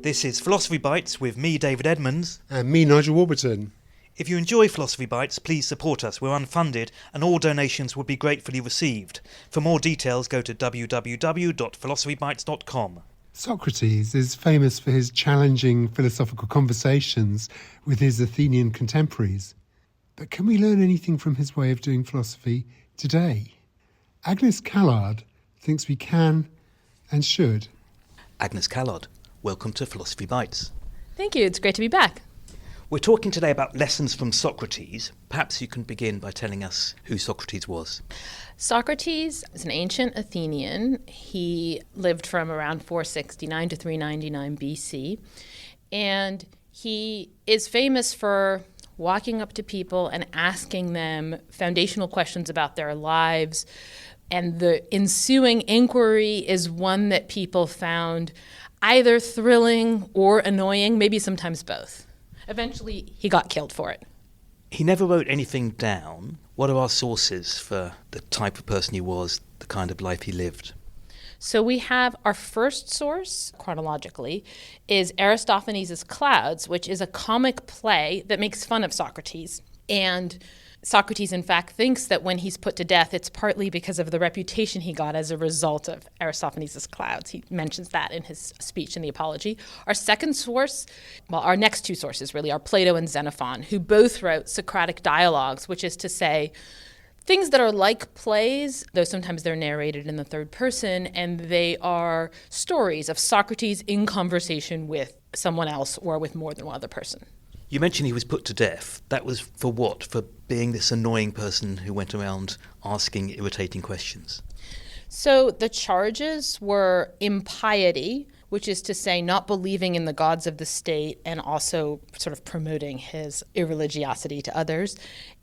This is Philosophy Bites with me, David Edmonds. And me, Nigel Warburton. If you enjoy Philosophy Bites, please support us. We're unfunded and all donations would be gratefully received. For more details, go to www.philosophybites.com. Socrates is famous for his challenging philosophical conversations with his Athenian contemporaries. But can we learn anything from his way of doing philosophy today? Agnes Callard thinks we can and should. Agnes Callard, welcome to Philosophy Bites. Thank you. It's great to be back. We're talking today about lessons from Socrates. Perhaps you can begin by telling us who Socrates was. Socrates is an ancient Athenian. He lived from around 469 to 399 BC. And he is famous for walking up to people and asking them foundational questions about their lives. And the ensuing inquiry is one that people found either thrilling or annoying, maybe sometimes both. Eventually, he got killed for it. He never wrote anything down. What are our sources for the type of person he was, the kind of life he lived? So we have our first source, chronologically, is Aristophanes' Clouds, which is a comic play that makes fun of Socrates. And Socrates, in fact, thinks that when he's put to death, it's partly because of the reputation he got as a result of Aristophanes' Clouds. He mentions that in his speech in the Apology. Our second source, well, our next two sources really are Plato and Xenophon, who both wrote Socratic dialogues, which is to say things that are like plays, though sometimes they're narrated in the third person, and they are stories of Socrates in conversation with someone else or with more than one other person. You mentioned he was put to death. That was for what? For being this annoying person who went around asking irritating questions? So the charges were impiety, which is to say not believing in the gods of the state and also sort of promoting his irreligiosity to others,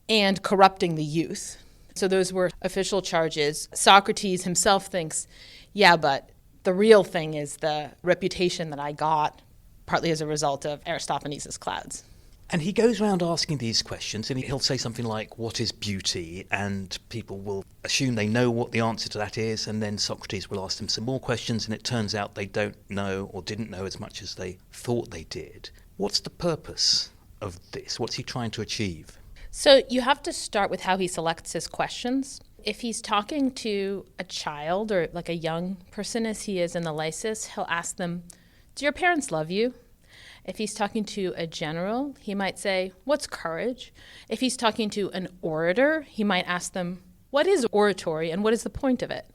and corrupting the youth. So those were official charges. Socrates himself thinks, yeah, but the real thing is the reputation that I got partly as a result of Aristophanes' Clouds. And he goes around asking these questions, and he'll say something like, what is beauty? And people will assume they know what the answer to that is, and then Socrates will ask them some more questions, and it turns out they don't know or didn't know as much as they thought they did. What's the purpose of this? What's he trying to achieve? So you have to start with how he selects his questions. If he's talking to a child or like a young person as he is in the Lysis, he'll ask them, do your parents love you? If he's talking to a general, he might say, what's courage? If he's talking to an orator, he might ask them, what is oratory and what is the point of it?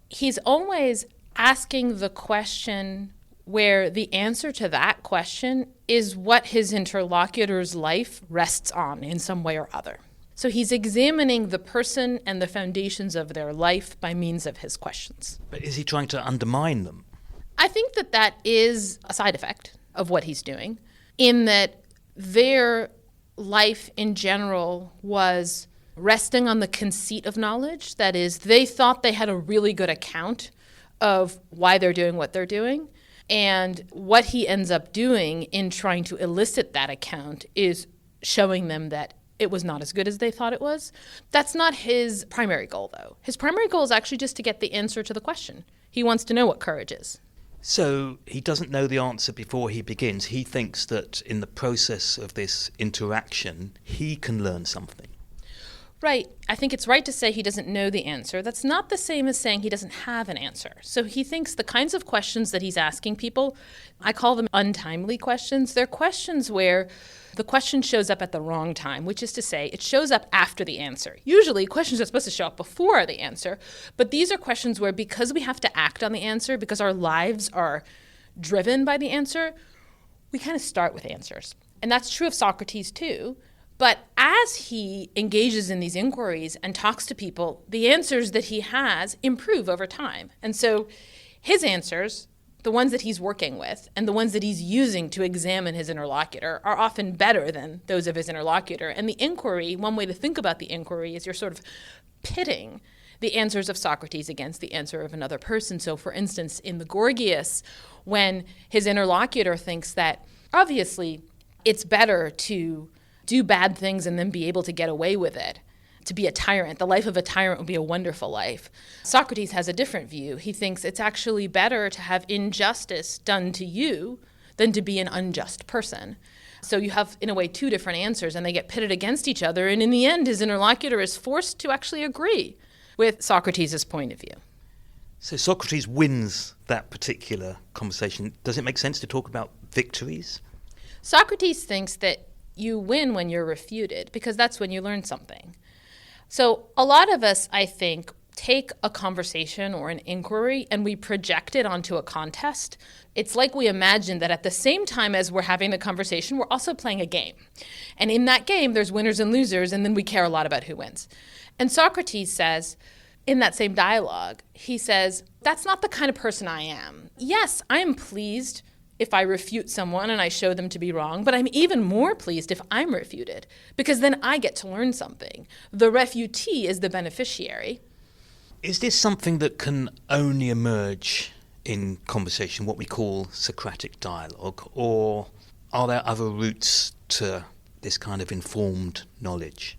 He's always asking the question where the answer to that question is what his interlocutor's life rests on in some way or other. So he's examining the person and the foundations of their life by means of his questions. But is he trying to undermine them? I think that that is a side effect of what he's doing, in that their life in general was resting on the conceit of knowledge. That is, they thought they had a really good account of why they're doing what they're doing. And what he ends up doing in trying to elicit that account is showing them that it was not as good as they thought it was. That's not his primary goal, though. His primary goal is actually just to get the answer to the question. He wants to know what courage is. So he doesn't know the answer before he begins. He thinks that in the process of this interaction, he can learn something. Right. I think it's right to say he doesn't know the answer. That's not the same as saying he doesn't have an answer. So he thinks the kinds of questions that he's asking people, I call them untimely questions. They're questions where the question shows up at the wrong time, which is to say it shows up after the answer. Usually questions are supposed to show up before the answer, but these are questions where because we have to act on the answer, because our lives are driven by the answer, we kind of start with answers. And that's true of Socrates too. But as he engages in these inquiries and talks to people, the answers that he has improve over time. And so his answers, the ones that he's working with and the ones that he's using to examine his interlocutor, are often better than those of his interlocutor. And the inquiry, one way to think about the inquiry is you're sort of pitting the answers of Socrates against the answer of another person. So for instance, in the Gorgias, when his interlocutor thinks that obviously it's better to do bad things and then be able to get away with it, to be a tyrant. The life of a tyrant would be a wonderful life. Socrates has a different view. He thinks it's actually better to have injustice done to you than to be an unjust person. So you have, in a way, two different answers, and they get pitted against each other. And in the end, his interlocutor is forced to actually agree with Socrates' point of view. So Socrates wins that particular conversation. Does it make sense to talk about victories? Socrates thinks that you win when you're refuted, because that's when you learn something. So a lot of us, I think, take a conversation or an inquiry and we project it onto a contest. It's like we imagine that at the same time as we're having the conversation, we're also playing a game. And in that game, there's winners and losers, and then we care a lot about who wins. And Socrates says, in that same dialogue, he says, that's not the kind of person I am. Yes, I am pleased if I refute someone and I show them to be wrong, but I'm even more pleased if I'm refuted, because then I get to learn something. The refutee is the beneficiary. Is this something that can only emerge in conversation, what we call Socratic dialogue, or are there other routes to this kind of informed knowledge?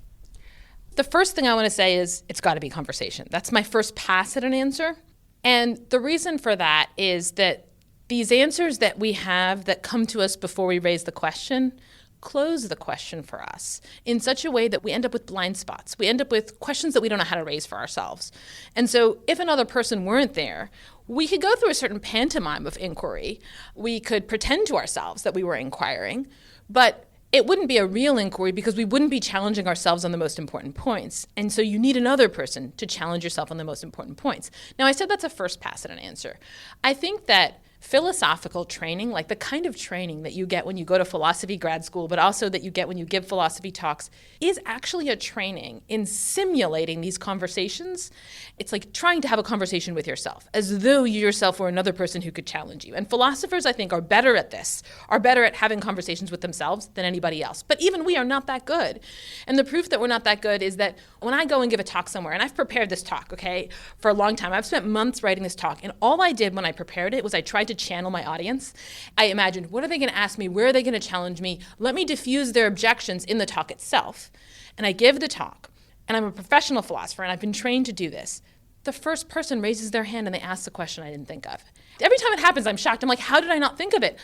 The first thing I want to say is it's got to be conversation. That's my first pass at an answer. And the reason for that is that these answers that we have that come to us before we raise the question close the question for us in such a way that we end up with blind spots. We end up with questions that we don't know how to raise for ourselves. And so if another person weren't there, we could go through a certain pantomime of inquiry. We could pretend to ourselves that we were inquiring, but it wouldn't be a real inquiry because we wouldn't be challenging ourselves on the most important points. And so you need another person to challenge yourself on the most important points. Now, I said that's a first pass at an answer. I think that philosophical training, like the kind of training that you get when you go to philosophy grad school, but also that you get when you give philosophy talks, is actually a training in simulating these conversations. It's like trying to have a conversation with yourself, as though you yourself were another person who could challenge you. And philosophers, I think, are better at this, are better at having conversations with themselves than anybody else. But even we are not that good. And the proof that we're not that good is that when I go and give a talk somewhere, and I've prepared this talk, okay, for a long time. I've spent months writing this talk, and all I did when I prepared it was I tried to channel my audience. I imagined, what are they going to ask me? Where are they going to challenge me? Let me diffuse their objections in the talk itself. And I give the talk, and I'm a professional philosopher, and I've been trained to do this. The first person raises their hand and they ask the question I didn't think of. Every time it happens, I'm shocked. I'm like, how did I not think of it?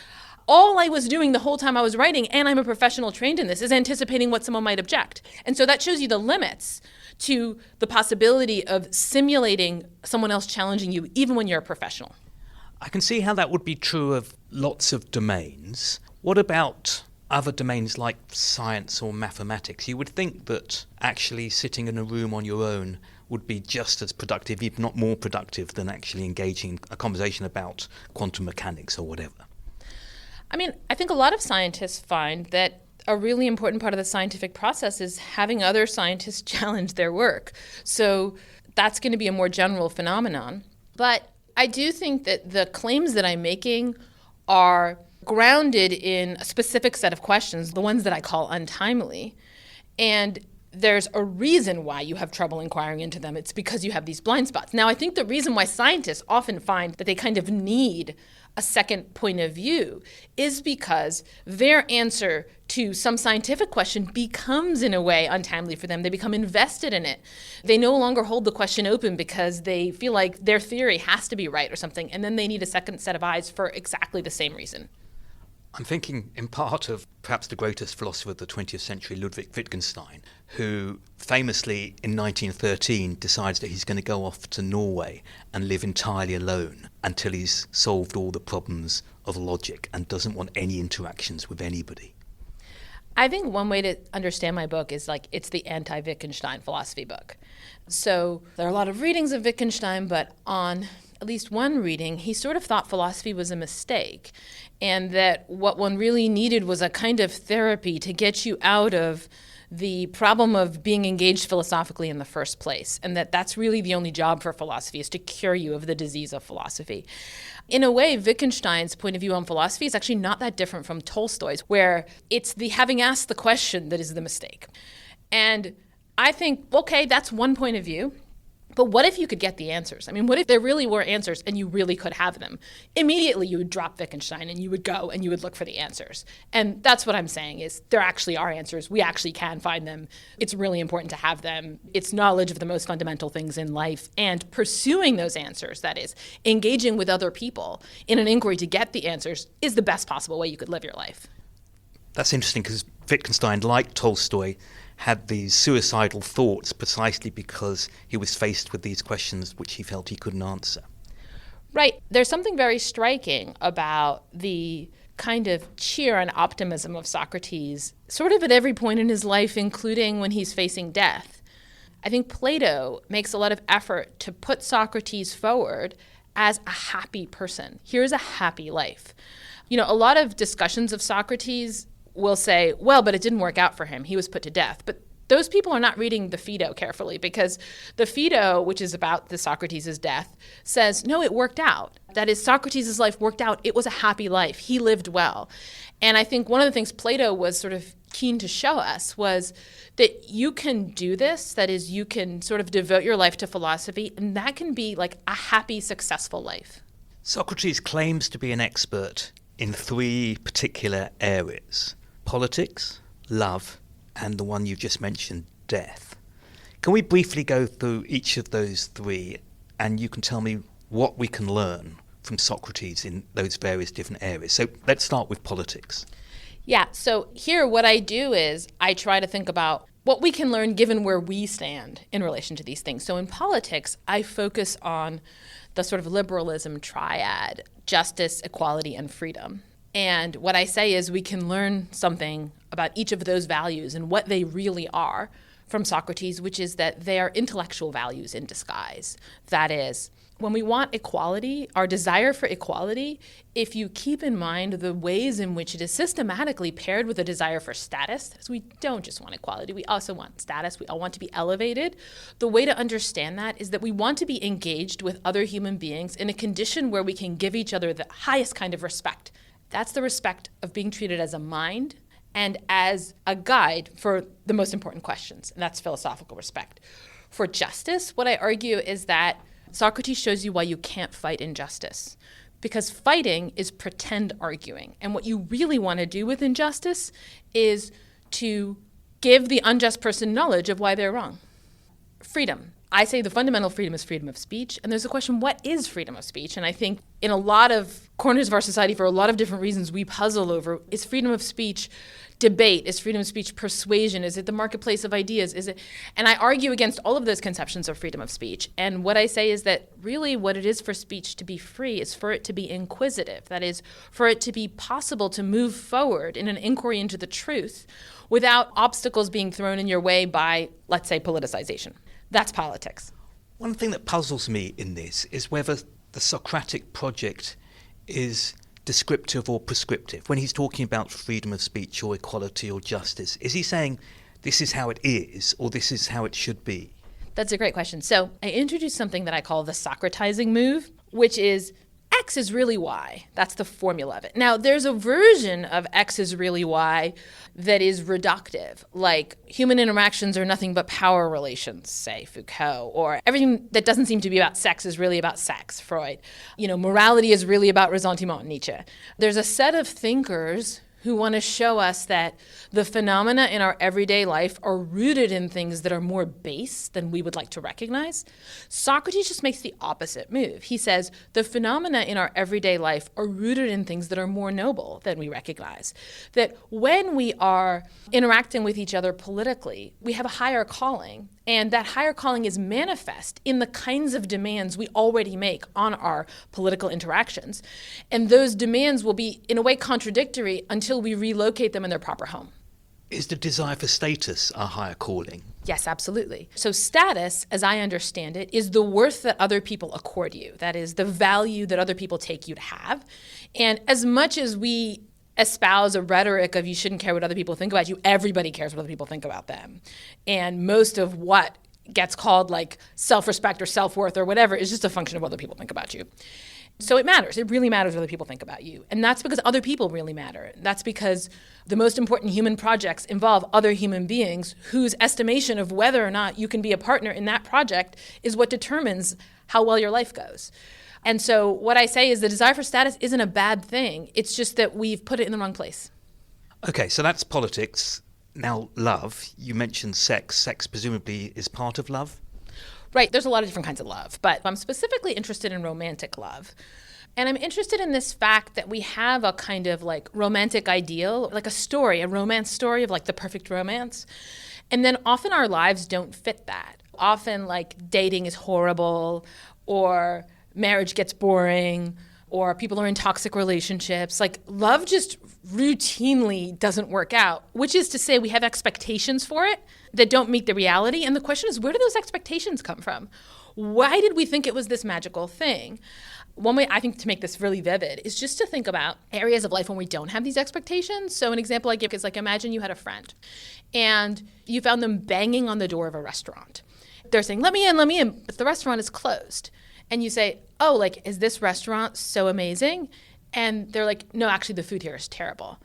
All I was doing the whole time I was writing, and I'm a professional trained in this, is anticipating what someone might object. And so that shows you the limits to the possibility of simulating someone else challenging you, even when you're a professional. I can see how that would be true of lots of domains. What about other domains like science or mathematics? You would think that actually sitting in a room on your own would be just as productive, if not more productive, than actually engaging in a conversation about quantum mechanics or whatever. I mean, I think a lot of scientists find that a really important part of the scientific process is having other scientists challenge their work. So that's going to be a more general phenomenon. But I do think that the claims that I'm making are grounded in a specific set of questions, the ones that I call untimely. And there's a reason why you have trouble inquiring into them. It's because you have these blind spots. Now, I think the reason why scientists often find that they kind of need a second point of view is because their answer to some scientific question becomes, in a way, untimely for them. They become invested in it. They no longer hold the question open because they feel like their theory has to be right or something, and then they need a second set of eyes for exactly the same reason. I'm thinking in part of perhaps the greatest philosopher of the 20th century, Ludwig Wittgenstein, who famously in 1913 decides that he's going to go off to Norway and live entirely alone until he's solved all the problems of logic and doesn't want any interactions with anybody. I think one way to understand my book is like it's the anti-Wittgenstein philosophy book. So there are a lot of readings of Wittgenstein, but on at least one reading, he sort of thought philosophy was a mistake and that what one really needed was a kind of therapy to get you out of the problem of being engaged philosophically in the first place, and that that's really the only job for philosophy, is to cure you of the disease of philosophy. In a way, Wittgenstein's point of view on philosophy is actually not that different from Tolstoy's, where it's the having asked the question that is the mistake. And I think, okay, that's one point of view. But what if you could get the answers? I mean, what if there really were answers and you really could have them? Immediately you would drop Wittgenstein and you would go and you would look for the answers. And that's what I'm saying is there actually are answers. We actually can find them. It's really important to have them. It's knowledge of the most fundamental things in life and pursuing those answers, that is, engaging with other people in an inquiry to get the answers is the best possible way you could live your life. That's interesting because Wittgenstein, like Tolstoy, had these suicidal thoughts precisely because he was faced with these questions which he felt he couldn't answer. Right. There's something very striking about the kind of cheer and optimism of Socrates, sort of at every point in his life, including when he's facing death. I think Plato makes a lot of effort to put Socrates forward as a happy person. Here's a happy life. You know, a lot of discussions of Socrates will say, well, but it didn't work out for him. He was put to death. But those people are not reading the Phaedo carefully because the Phaedo, which is about the Socrates' death, says, no, it worked out. That is, Socrates' life worked out. It was a happy life. He lived well. And I think one of the things Plato was sort of keen to show us was that you can do this. That is, you can sort of devote your life to philosophy, and that can be like a happy, successful life. Socrates claims to be an expert in 3 particular areas: politics, love, and the one you just mentioned, death. Can we briefly go through each of those 3, and you can tell me what we can learn from Socrates in those various different areas? So let's start with politics. Yeah, so here what I do is I try to think about what we can learn given where we stand in relation to these things. So in politics, I focus on the sort of liberalism triad: justice, equality, and freedom. And what I say is we can learn something about each of those values and what they really are from Socrates, which is that they are intellectual values in disguise. That is, when we want equality, our desire for equality, if you keep in mind the ways in which it is systematically paired with a desire for status, because we don't just want equality, we also want status, we all want to be elevated. The way to understand that is that we want to be engaged with other human beings in a condition where we can give each other the highest kind of respect. That's the respect of being treated as a mind and as a guide for the most important questions, and that's philosophical respect. For justice, what I argue is that Socrates shows you why you can't fight injustice, because fighting is pretend arguing, and what you really want to do with injustice is to give the unjust person knowledge of why they're wrong. Freedom. I say the fundamental freedom is freedom of speech, and there's a question, what is freedom of speech? And I think in a lot of corners of our society, for a lot of different reasons, we puzzle over, is freedom of speech debate? Is freedom of speech persuasion? Is it the marketplace of ideas? Is it? And I argue against all of those conceptions of freedom of speech. And what I say is that really what it is for speech to be free is for it to be inquisitive. That is, for it to be possible to move forward in an inquiry into the truth without obstacles being thrown in your way by, let's say, politicization. That's politics. One thing that puzzles me in this is whether the Socratic project is descriptive or prescriptive. When he's talking about freedom of speech or equality or justice, is he saying this is how it is or this is how it should be? That's a great question. So I introduced something that I call the Socratizing move, which is X is really Y. That's the formula of it. Now, there's a version of X is really Y that is reductive, like human interactions are nothing but power relations, say Foucault, or everything that doesn't seem to be about sex is really about sex, Freud. You know, morality is really about ressentiment, Nietzsche. There's a set of thinkers who want to show us that the phenomena in our everyday life are rooted in things that are more base than we would like to recognize. Socrates just makes the opposite move. He says the phenomena in our everyday life are rooted in things that are more noble than we recognize. That when we are interacting with each other politically, we have a higher calling, and that higher calling is manifest in the kinds of demands we already make on our political interactions. And those demands will be, in a way, contradictory until we relocate them in their proper home. Is the desire for status a higher calling? Yes, absolutely. So status, as I understand it, is the worth that other people accord you. That is the value that other people take you to have. And as much as we espouse a rhetoric of you shouldn't care what other people think about you, everybody cares what other people think about them. And most of what gets called like self-respect or self-worth or whatever is just a function of what other people think about you. So it matters. It really matters what other people think about you. And that's because other people really matter. That's because the most important human projects involve other human beings whose estimation of whether or not you can be a partner in that project is what determines how well your life goes. And so what I say is the desire for status isn't a bad thing. It's just that we've put it in the wrong place. Okay, so that's politics. Now, love. You mentioned sex. Sex presumably is part of love? Right, there's a lot of different kinds of love, but I'm specifically interested in romantic love. And I'm interested in this fact that we have a kind of like romantic ideal, like a story, a romance story of like the perfect romance. And then often our lives don't fit that. Often like dating is horrible, or marriage gets boring, or people are in toxic relationships. Like love just routinely doesn't work out, which is to say we have expectations for it that don't meet the reality. And the question is, where do those expectations come from? Why did we think it was this magical thing? One way I think to make this really vivid is just to think about areas of life when we don't have these expectations. So an example I give is like, imagine you had a friend and you found them banging on the door of a restaurant. They're saying, let me in, but the restaurant is closed. And you say, oh, like, is this restaurant so amazing? And they're like, no, actually the food here is terrible.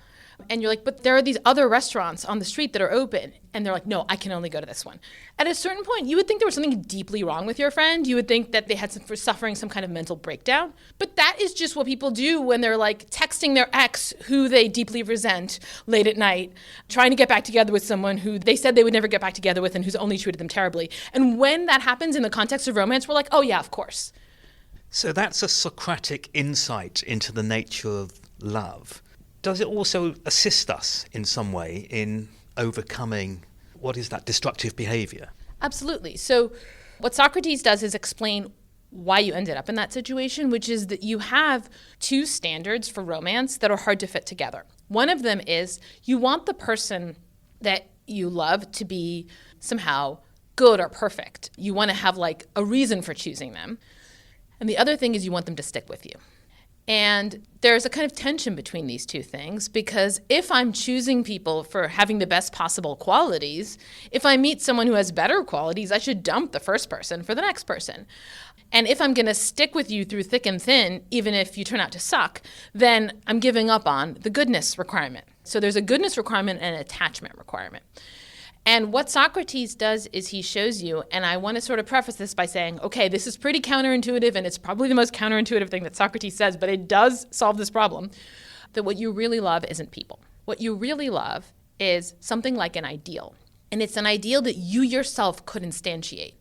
And you're like, but there are these other restaurants on the street that are open. And they're like, no, I can only go to this one. At a certain point, you would think there was something deeply wrong with your friend. You would think that they had suffering some kind of mental breakdown. But that is just what people do when they're like texting their ex who they deeply resent late at night, trying to get back together with someone who they said they would never get back together with and who's only treated them terribly. And when that happens in the context of romance, we're like, oh yeah, of course. So that's a Socratic insight into the nature of love. Does it also assist us in some way in overcoming what is that destructive behavior? Absolutely. So what Socrates does is explain why you ended up in that situation, which is that you have two standards for romance that are hard to fit together. One of them is you want the person that you love to be somehow good or perfect. You want to have like a reason for choosing them. And the other thing is you want them to stick with you. And there's a kind of tension between these two things, because if I'm choosing people for having the best possible qualities, if I meet someone who has better qualities, I should dump the first person for the next person. And if I'm going to stick with you through thick and thin, even if you turn out to suck, then I'm giving up on the goodness requirement. So there's a goodness requirement and an attachment requirement. And what Socrates does is he shows you, and I want to sort of preface this by saying, okay, this is pretty counterintuitive, and it's probably the most counterintuitive thing that Socrates says, but it does solve this problem, that what you really love isn't people. What you really love is something like an ideal. And it's an ideal that you yourself could instantiate.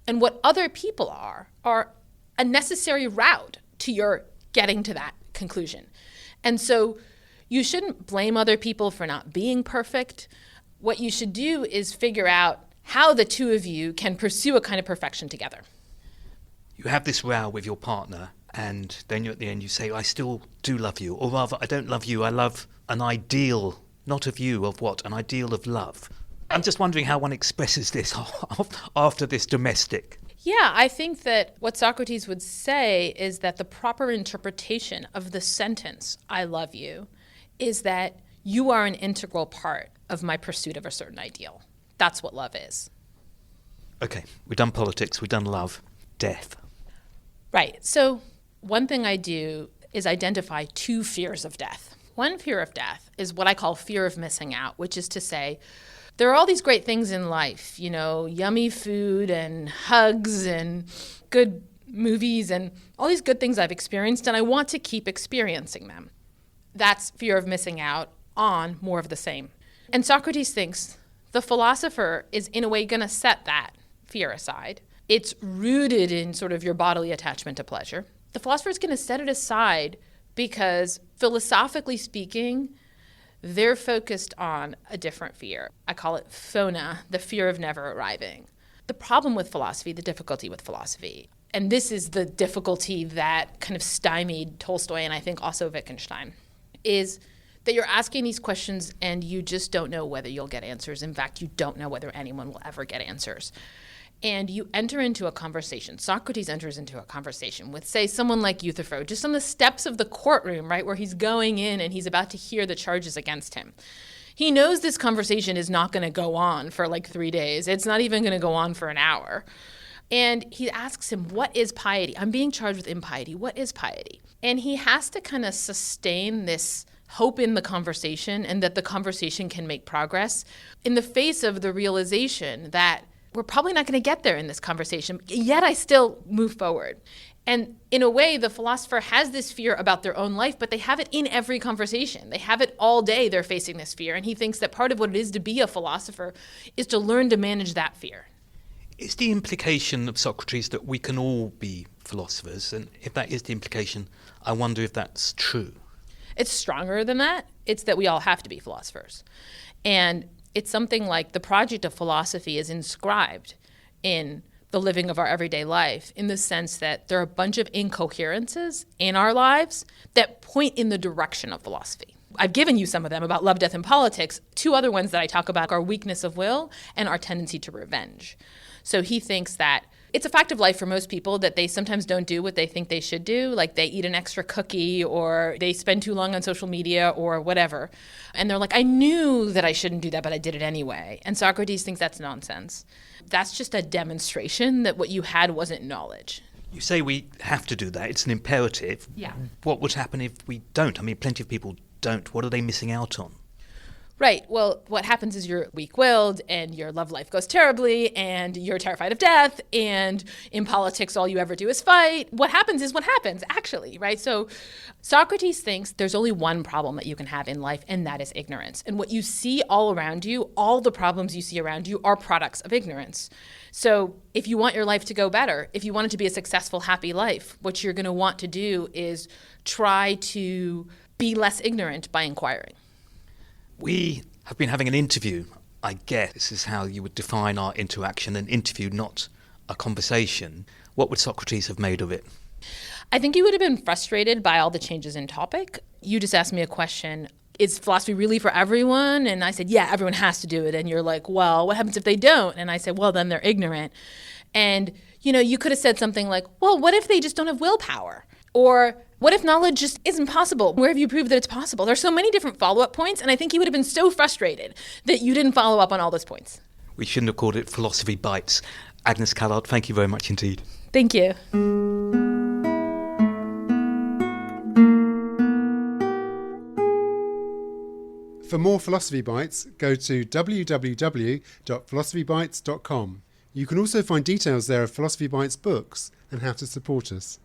And what other people are a necessary route to your getting to that conclusion. And so you shouldn't blame other people for not being perfect. What you should do is figure out how the two of you can pursue a kind of perfection together. You have this row with your partner, and then at the end you say, I still do love you. Or rather, I don't love you, I love an ideal, not of you, of what? An ideal of love. I'm just wondering how one expresses this after this domestic. Yeah, I think that what Socrates would say is that the proper interpretation of the sentence, I love you, is that you are an integral part of my pursuit of a certain ideal. That's what love is. Okay, we've done politics, we've done love, death. Right. So one thing I do is identify two fears of death. One fear of death is what I call fear of missing out, which is to say, there are all these great things in life, you know, yummy food and hugs and good movies and all these good things I've experienced, and I want to keep experiencing them. That's fear of missing out on more of the same. And Socrates thinks the philosopher is in a way going to set that fear aside. It's rooted in sort of your bodily attachment to pleasure. The philosopher is going to set it aside because philosophically speaking, they're focused on a different fear. I call it phona, the fear of never arriving. The problem with philosophy, the difficulty with philosophy, and this is the difficulty that kind of stymied Tolstoy and I think also Wittgenstein, is that you're asking these questions and you just don't know whether you'll get answers. In fact, you don't know whether anyone will ever get answers. And you enter into a conversation. Socrates enters into a conversation with, say, someone like Euthyphro, just on the steps of the courtroom, right, where he's going in and he's about to hear the charges against him. He knows this conversation is not going to go on for like 3 days. It's not even going to go on for an hour. And he asks him, what is piety? I'm being charged with impiety. What is piety? And he has to kind of sustain this hope in the conversation and that the conversation can make progress in the face of the realization that we're probably not going to get there in this conversation, yet I still move forward. And in a way, the philosopher has this fear about their own life, but they have it in every conversation. They have it all day. They're facing this fear. And he thinks that part of what it is to be a philosopher is to learn to manage that fear. Is the implication of Socrates that we can all be philosophers? And if that is the implication, I wonder if that's true. It's stronger than that. It's that we all have to be philosophers. And it's something like the project of philosophy is inscribed in the living of our everyday life, in the sense that there are a bunch of incoherences in our lives that point in the direction of philosophy. I've given you some of them about love, death, and politics. Two other ones that I talk about are weakness of will and our tendency to revenge. So he thinks that it's a fact of life for most people that they sometimes don't do what they think they should do, like they eat an extra cookie or they spend too long on social media or whatever. And they're like, I knew that I shouldn't do that, but I did it anyway. And Socrates thinks that's nonsense. That's just a demonstration that what you had wasn't knowledge. You say we have to do that. It's an imperative. Yeah. What would happen if we don't? I mean, plenty of people don't. What are they missing out on? Right. Well, what happens is you're weak-willed and your love life goes terribly and you're terrified of death, and in politics all you ever do is fight. What happens is what happens, actually, right? So Socrates thinks there's only one problem that you can have in life, and that is ignorance. And what you see all around you, all the problems you see around you are products of ignorance. So if you want your life to go better, if you want it to be a successful, happy life, what you're going to want to do is try to be less ignorant by inquiring. We have been having an interview. I guess this is how you would define our interaction, an interview, not a conversation. What would Socrates have made of it? I think he would have been frustrated by all the changes in topic. You just asked me a question, is philosophy really for everyone? And I said, yeah, everyone has to do it. And you're like, well, what happens if they don't? And I said, well, then they're ignorant. And, you could have said something like, well, what if they just don't have willpower? Or what if knowledge just isn't possible? Where have you proved that it's possible? There's so many different follow-up points, and I think he would have been so frustrated that you didn't follow up on all those points. We shouldn't have called it Philosophy Bites. Agnes Callard, thank you very much indeed. Thank you. For more Philosophy Bites, go to www.philosophybites.com. You can also find details there of Philosophy Bites books and how to support us.